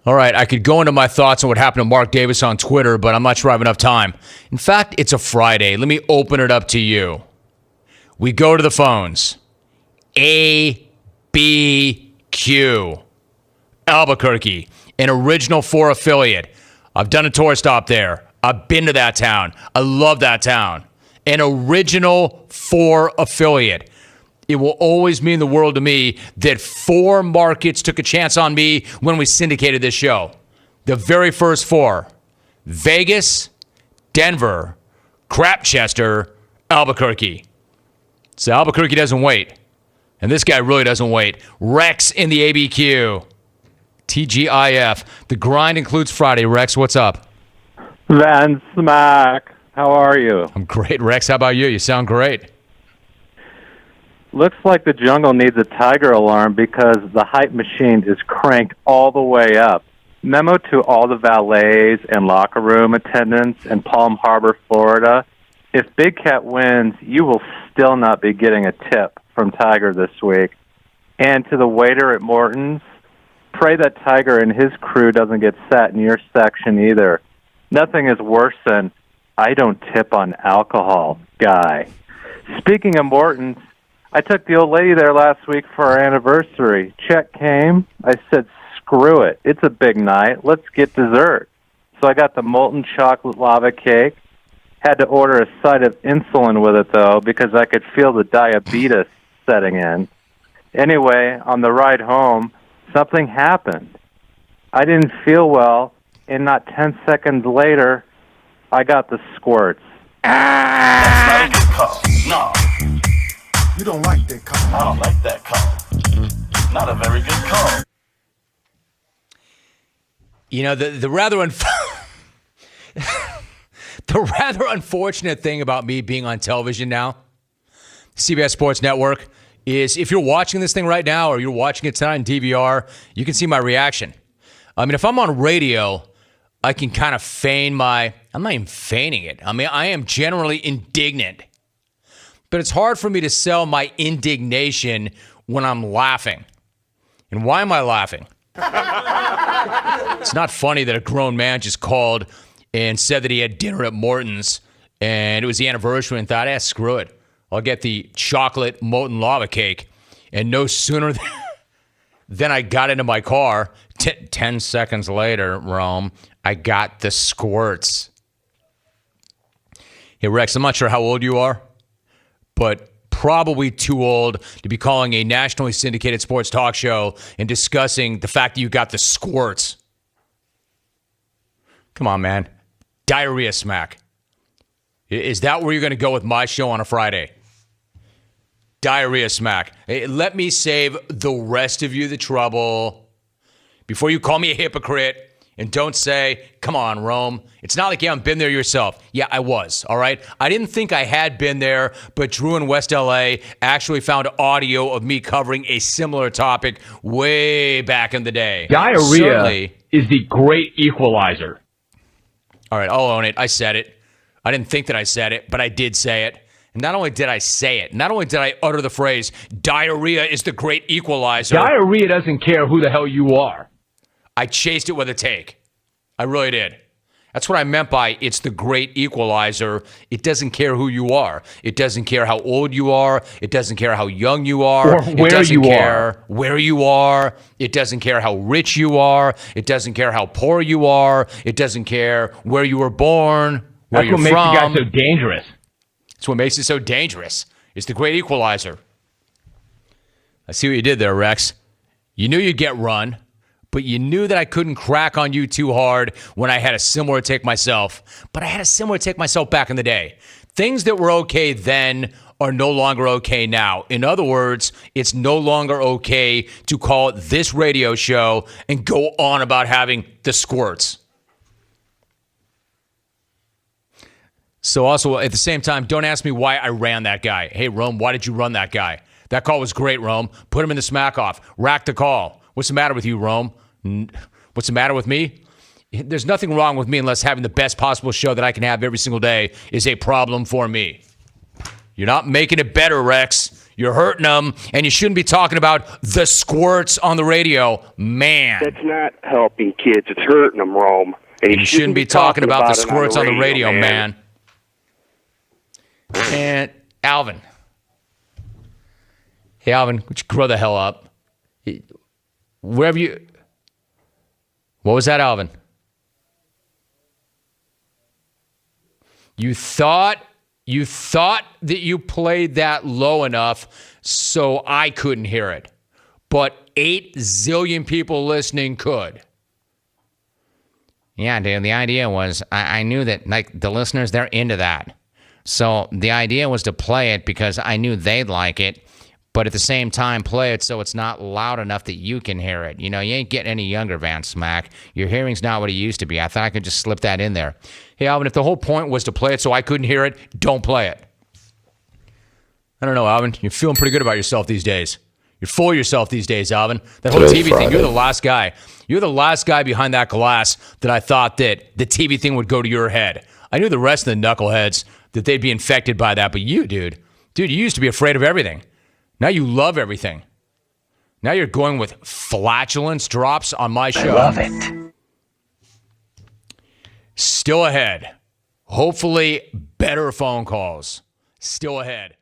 All right, I could go into my thoughts on what happened to Mark Davis on Twitter, but I'm not sure I have enough time. In fact, it's a Friday. Let me open it up to you. We go to the phones. ABQ, Albuquerque, an Original 4 affiliate. I've done a tour stop there. I've been to that town. I love that town. An Original 4 affiliate. It will always mean the world to me that 4 markets took a chance on me when we syndicated this show. The very first 4. Vegas, Denver, Crapchester, Albuquerque. So Albuquerque doesn't wait. And this guy really doesn't wait. Rex in the ABQ. TGIF. The grind includes Friday. Rex, what's up? Van Smack, how are you? I'm great, Rex. How about you? You sound great. Looks like the jungle needs a tiger alarm because the hype machine is cranked all the way up. Memo to all the valets and locker room attendants in Palm Harbor, Florida. If Big Cat wins, you will still not be getting a tip from Tiger this week. And to the waiter at Morton's, pray that Tiger and his crew doesn't get sat in your section either. Nothing is worse than, I don't tip on alcohol, guy. Speaking of Morton's, I took the old lady there last week for our anniversary. Check came. I said, screw it. It's a big night. Let's get dessert. So I got the molten chocolate lava cake. Had to order a side of insulin with it, though, because I could feel the diabetes setting in. Anyway, on the ride home, something happened. I didn't feel well, and not 10 seconds later, I got the squirts. That's not a good call. No. You don't like that call. I don't like that call. Not a very good call. You know, the rather the rather unfortunate thing about me being on television now, CBS Sports Network, is if you're watching this thing right now or you're watching it tonight on DVR, you can see my reaction. I mean, if I'm on radio, I can kind of feign I'm not even feigning it. I mean, I am generally indignant. But it's hard for me to sell my indignation when I'm laughing. And why am I laughing? It's not funny that a grown man just called and said that he had dinner at Morton's and it was the anniversary and thought, screw it. I'll get the chocolate molten lava cake. And no sooner than I got into my car, 10 seconds later, Rome, I got the squirts. Hey, Rex, I'm not sure how old you are, but probably too old to be calling a nationally syndicated sports talk show and discussing the fact that you got the squirts. Come on, man. Diarrhea smack. Is that where you're going to go with my show on a Friday? Diarrhea smack. Hey, let me save the rest of you the trouble before you call me a hypocrite. And don't say, come on, Rome. It's not like you haven't been there yourself. Yeah, I was, all right? I didn't think I had been there, but Drew in West LA actually found audio of me covering a similar topic way back in the day. Diarrhea is the Great Equalizer. All right, I'll own it. I said it. I didn't think that I said it, but I did say it. And not only did I say it, not only did I utter the phrase, diarrhea is the Great Equalizer. Diarrhea doesn't care who the hell you are. I chased it with a take. I really did. That's what I meant by it's the Great Equalizer. It doesn't care who you are. It doesn't care how old you are. It doesn't care how young you are. Or where it doesn't you care are. where you are. It doesn't care how rich you are. It doesn't care how poor you are. It doesn't care where you were born, where That's you're what makes from. you guys so dangerous. That's what makes it so dangerous. It's the Great Equalizer. I see what you did there, Rex. You knew you'd get run. But you knew that I couldn't crack on you too hard when I had a similar take myself. But I had a similar take myself back in the day. Things that were okay then are no longer okay now. In other words, it's no longer okay to call it this radio show and go on about having the squirts. So also, at the same time, don't ask me why I ran that guy. Hey, Rome, why did you run that guy? That call was great, Rome. Put him in the smack off. Rack the call. What's the matter with you, Rome? What's the matter with me? There's nothing wrong with me unless having the best possible show that I can have every single day is a problem for me. You're not making it better, Rex. You're hurting them, and you shouldn't be talking about the squirts on the radio, man. That's not helping kids. It's hurting them, Rome. And you shouldn't be talking about the squirts on the radio, man. And Alvin. Hey, Alvin, would you grow the hell up? Wherever you... What was that, Alvin? You thought that you played that low enough so I couldn't hear it. But 8 zillion people listening could. Yeah, dude, the idea was I knew that, like, the listeners, they're into that. So the idea was to play it because I knew they'd like it, but at the same time play it so it's not loud enough that you can hear it. You know, you ain't getting any younger, Van Smack. Your hearing's not what it used to be. I thought I could just slip that in there. Hey, Alvin, if the whole point was to play it so I couldn't hear it, don't play it. I don't know, Alvin. You're feeling pretty good about yourself these days. You're full of yourself these days, Alvin. That whole TV thing, you're the last guy. You're the last guy behind that glass that I thought that the TV thing would go to your head. I knew the rest of the knuckleheads that they'd be infected by that, but you, dude, you used to be afraid of everything. Now you love everything. Now you're going with flatulence drops on my show. I love it. Still ahead. Hopefully better phone calls. Still ahead.